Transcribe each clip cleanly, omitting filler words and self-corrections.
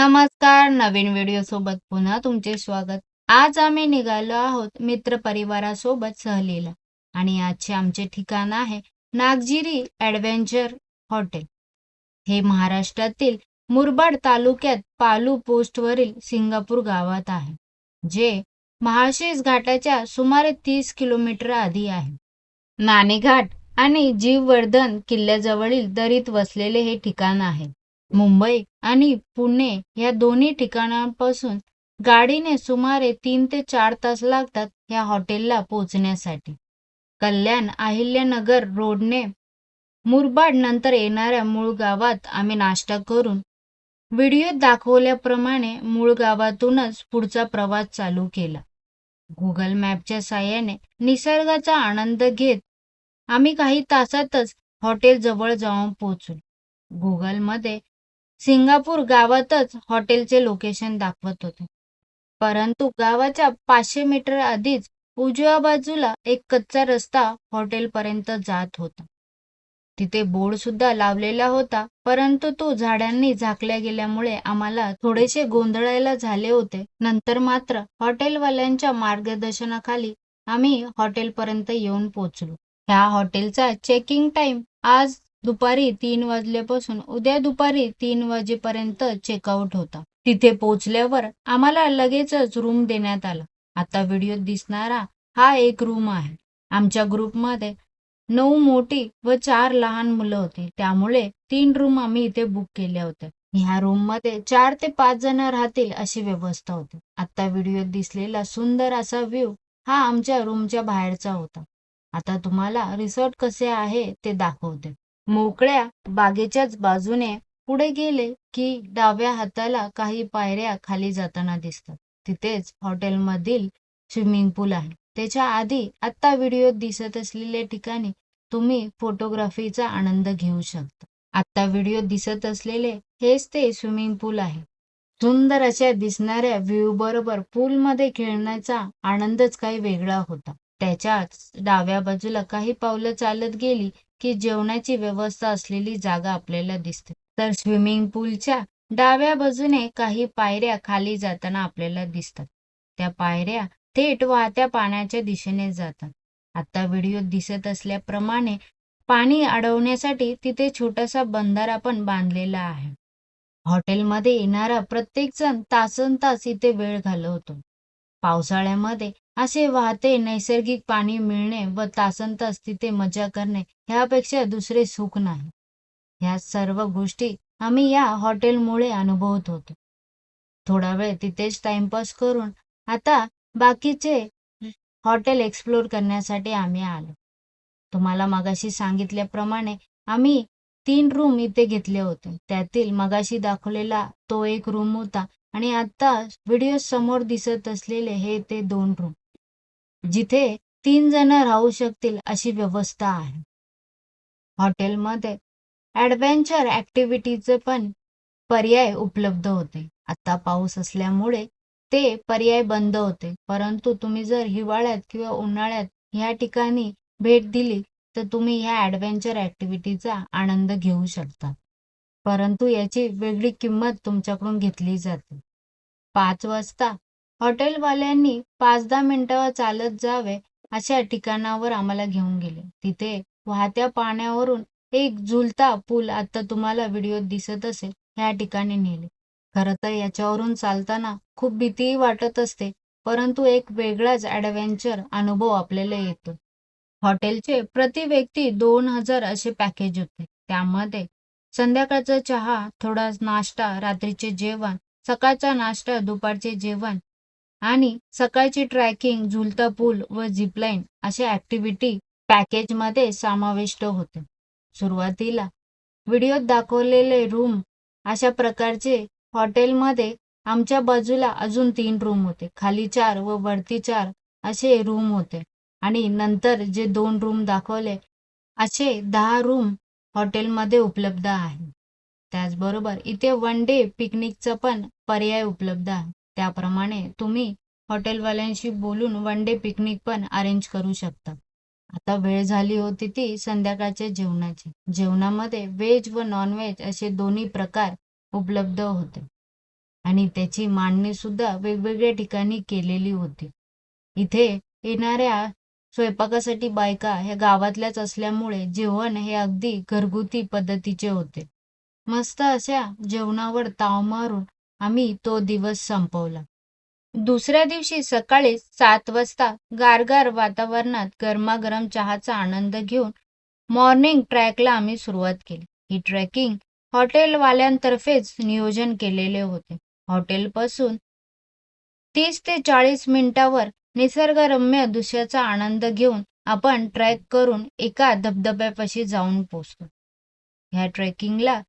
नमस्कार. नवीन व्हिडिओ सोबत पुन्हा तुमचे स्वागत. आज आम्ही निघालो आहोत मित्र परिवारासोबत सहलीला आणि आजचे आमचे ठिकाण आहे नागझिरी ॲडव्हेंचर हॉटेल. हे महाराष्ट्रातील मुरबाड तालुक्यात पालू पोस्टवरील सिंगापूर गावात आहे, जे महाशीस घाटाच्या सुमारे 30 किलोमीटर आधी आहे. नाणेघाट आणि जीववर्धन किल्ल्याजवळील दरीत वसलेले हे ठिकाण आहे. मुंबई आणि पुणे या दोन्ही ठिकाणांपासून गाडीने सुमारे 3 ते 4 तास लागतात या हॉटेलला पोहोचण्यासाठी. कल्याण अहिल्यानगर रोडने मुरबाड नंतर येणाऱ्या मूळ गावात आम्ही नाश्ता करून व्हिडिओत दाखवल्याप्रमाणे मूळ गावातूनच पुढचा प्रवास चालू केला. गुगल मॅपच्या साहाय्याने निसर्गाचा आनंद घेत आम्ही काही तासातच हॉटेल जवळ जाऊन पोहोचलो. गुगलमध्ये सिंगापूर गावातच हॉटेलचे लोकेशन दाखवत होते, परंतु गावाच्या 500 मीटर आधीच उजव्या बाजूला एक कच्चा रस्ता हॉटेलपर्यंत जात होता. तिथे बोर्ड सुद्धा लावलेला होता, परंतु तो झाडांनी झाकल्या गेल्यामुळे आम्हाला थोडेसे गोंधळायला झाले होते. नंतर मात्र हॉटेलवाल्यांच्या मार्गदर्शनाखाली आम्ही हॉटेलपर्यंत येऊन पोहोचलो. ह्या हॉटेलचा चेकिंग टाइम आज दुपारी 3 वाजल्यापासून उद्या दुपारी 3 वाजेपर्यंत चेकआउट होता. तिथे पोहोचल्यावर आम्हाला लगेचच रूम देण्यात आला. आता व्हिडिओत दिसणारा हा एक रूम आहे. आमच्या ग्रुपमध्ये 9 मोठी व 4 लहान मुलं होती, त्यामुळे 3 रूम आम्ही इथे बुक केल्या होत्या. ह्या रूम मध्ये 4 ते 5 जण राहतील अशी व्यवस्था होती. आता व्हिडिओत दिसलेला सुंदर असा व्ह्यू हा आमच्या रूमच्या बाहेरचा होता. आता तुम्हाला रिसॉर्ट कसे आहे ते दाखवते. मोकळ्या बागेच्याच बाजूने पुढे गेले की डाव्या हाताला काही पायऱ्या खाली जाताना दिसतात. तिथेच हॉटेलमधील स्विमिंग पूल आहे. त्याच्या आधी आता व्हिडिओत दिसत असलेल्या ठिकाणी तुम्ही फोटोग्राफीचा आनंद घेऊ शकता. आता व्हिडिओत दिसत असलेले हेच ते स्विमिंग पूल आहे. सुंदर अशा दिसणाऱ्या व्ह्यू बरोबर पूलमध्ये खेळण्याचा आनंदच काही वेगळा होता. त्याच्याच डाव्या बाजूला काही पावलं चालत गेली की जेवणाची व्यवस्था असलेली जागा आपल्याला दिसते. तर स्विमिंग पूलच्या डाव्या बाजूने काही पायऱ्या खाली जाताना आपल्याला दिसतात. त्या पायऱ्या थेट वाहत्या पाण्याच्या दिशेने जातात. आता व्हिडिओत दिसत असल्याप्रमाणे पाणी अडवण्यासाठी तिथे छोटासा बंधारा पण बांधलेला आहे. हॉटेलमध्ये येणारा प्रत्येक जण तासनतास इथे वेळ घालवतो. पावसाळ्यामध्ये असे वाहते नैसर्गिक पाणी मिळणे व तासनतास तिथे मजा करणे ह्यापेक्षा दुसरे सुख नाही. ह्या सर्व गोष्टी आम्ही या हॉटेलमुळे अनुभवत होतो. थोडा वेळ तिथेच टाइमपास करून आता बाकीचे हॉटेल एक्सप्लोर करण्यासाठी आम्ही आलो. तुम्हाला मगाशी सांगितल्याप्रमाणे आम्ही 3 रूम इथे घेतले होते. त्यातील मगाशी दाखवलेला तो एक रूम होता आणि आता व्हिडिओ समोर दिसत असलेले हे ते 2 रूम, जिथे 3 जण राहू शकतील अशी व्यवस्था आहे. हॉटेलमध्ये ॲडव्हेंचर ॲक्टिव्हिटीचे पण पर्याय उपलब्ध होते. आता पाऊस असल्यामुळे ते पर्याय बंद होते, परंतु तुम्ही जर हिवाळ्यात किंवा उन्हाळ्यात ह्या ठिकाणी भेट दिली तर तुम्ही ह्या ॲडव्हेंचर ॲक्टिव्हिटीचा आनंद घेऊ शकता. परंतु याची वेगळी किंमत तुमच्याकडून घेतली जाते. 5 वाजता हॉटेलवाल्यांनी 5-10 मिनिटं चालत जावे अशा ठिकाणावर आम्हाला घेऊन गेले. तिथे वाहत्या पाण्यावरून एक झुलता पूल आता तुम्हाला व्हिडिओत दिसत असेल ह्या ठिकाणी नेले. खरं तर याच्यावरून चालताना खूप भीतीही वाटत असते, परंतु एक वेगळाच ॲडव्हेंचर अनुभव आपल्याला येतो. हॉटेलचे प्रति व्यक्ती 2000 असे पॅकेज होते. त्यामध्ये संध्याकाळचा चहा, थोडा नाश्ता, रात्रीचे जेवण, सकाळचा नाश्ता, दुपारचे जेवण आणि सकाळची ट्रॅकिंग, झुलता पूल व झिपलाईन अशा ॲक्टिव्हिटी पॅकेजमध्ये समाविष्ट होते. सुरुवातीला व्हिडिओत दाखवलेले रूम अशा प्रकारचे हॉटेलमध्ये आमच्या बाजूला अजून 3 रूम होते. खाली 4 व वरती 4 असे रूम होते आणि नंतर जे 2 रूम दाखवले असे 10 रूम हॉटेलमध्ये उपलब्ध आहे. त्याचबरोबर इथे 1 डे पिकनिकचा पण पर्याय उपलब्ध आहे. त्याप्रमाणे तुम्ही हॉटेलवाल्यांशी बोलून 1 डे पिकनिक पण अरेंज करू शकता. आता वेळ झाली होती ती संध्याकाळच्या जेवणाची. जेवणामध्ये व्हेज व नॉनव्हेज असे दोन्ही प्रकार उपलब्ध होते. आणि त्याची मांडणी सुद्धा वेगवेगळ्या ठिकाणी केलेली होती. इथे येणाऱ्या स्वयंपाकासाठी बायका ह्या गावातल्याच असल्यामुळे जेवण हे अगदी घरगुती पद्धतीचे होते. मस्त अशा जेवणावर ताव मारून आम्ही तो दिवस संपवला. दुसऱ्या दिवशी सकाळी 7 वाजता गारगार वातावरणात गरमागरम चहाचा आनंद घेऊन मॉर्निंग ट्रॅकला आम्ही सुरुवात केली. ही ट्रेकिंग हॉटेलवाल्यांतर्फेच नियोजन केलेले होते. हॉटेलपासून 30 ते 40 मिनिटावर निसर्गरम्य दृश्याचा आनंद घेऊन आपण ट्रेक करून एका धबधब्यापाशी जाऊन पोहोचलो. ह्या ट्रेकिंगला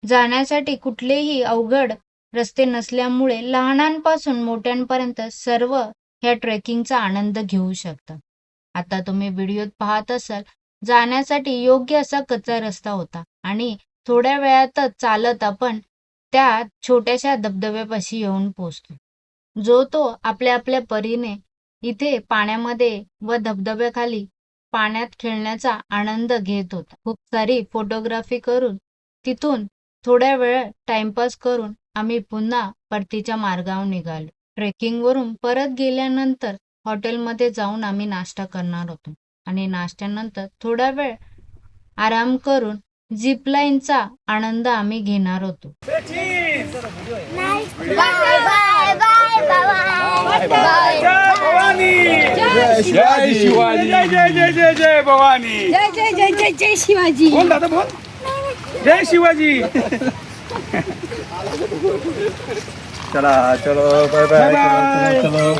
जाण्यासाठी कुठलेही अवघड रस्ते नसल्यामुळे लहानांपासून मोठ्यांपर्यंत सर्व ह्या ट्रेकिंगचा आनंद घेऊ शकतात. आता तुम्ही व्हिडिओत पाहत असाल, जाण्यासाठी योग्य असा कच्चा रस्ता होता आणि थोड्या वेळातच चालत आपण त्या छोट्याशा धबधब्यापाशी येऊन पोहोचतो. जो तो आपल्या आपल्या परीने इथे पाण्यामध्ये व धबधब्याखाली पाण्यात खेळण्याचा आनंद घेत होता. खूप सारी फोटोग्राफी करून तिथून थोड्या वेळ टाइमपास करून आम्ही पुन्हा परतीच्या मार्गावर निघालो. ट्रेकिंगवरून परत गेल्यानंतर हॉटेलमध्ये जाऊन आम्ही नाश्ता करणार होतो आणि नाश्त्यानंतर थोडा वेळ आराम करून झिपलाईनचा आनंद आम्ही घेणार होतो. जय शिवाजी, जय जय जय जय जय भवानी, जय जय जय जय जय शिवाजी. बोल दादा बोल, जय शिवाजी. चला चलो बाय बाय चलो.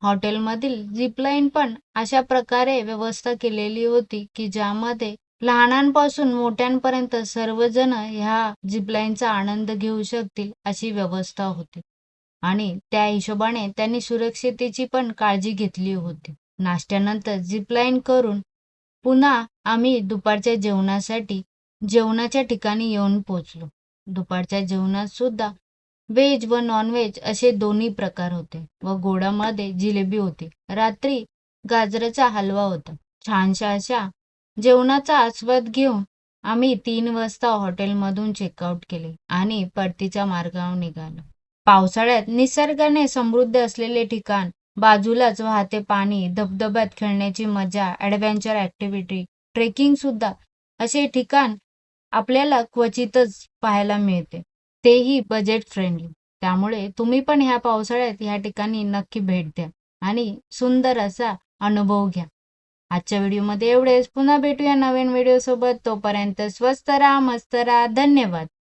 हॉटेलमधील झिपलाईन पण अशा प्रकारे व्यवस्था केलेली होती की ज्यामध्ये लहानांपासून मोठ्यांपर्यंत सर्वजण ह्या झिपलाईनचा आनंद घेऊ शकतील अशी व्यवस्था होती आणि त्या हिशोबाने त्यांनी सुरक्षितेची पण काळजी घेतली होती. नाश्त्यानंतर झिपलाईन करून पुन्हा आम्ही दुपारच्या जेवणासाठी जेवणाच्या ठिकाणी येऊन पोहोचलो. दुपारच्या जेवणात सुद्धा व्हेज व नॉनव्हेज असे दोन्ही प्रकार होते व गोडामध्ये जिलेबी होती. रात्री गाजराचा हलवा होता. छानशा अशा जेवणाचा आस्वाद घेऊन आम्ही 3 वाजता हॉटेलमधून चेकआउट केले आणि परतीच्या मार्गावर निघालो. पावसाळ्यात निसर्गाने समृद्ध असलेले ठिकाण, बाजूलाच वाहते पाणी, धबधब्यात खेळण्याची मजा, ॲडव्हेंचर ॲक्टिव्हिटी, ट्रेकिंग सुद्धा असे ठिकाण आपल्याला क्वचितच पाहायला मिळते, तेही बजेट फ्रेंडली. त्यामुळे तुम्ही पण ह्या पावसाळ्यात ह्या ठिकाणी नक्की भेट द्या आणि सुंदर असा अनुभव घ्या. आजच्या व्हिडिओमध्ये एवढेच. पुन्हा भेटूया नवीन व्हिडिओ सोबत. तोपर्यंत स्वस्त राहा, मस्त राहा. धन्यवाद.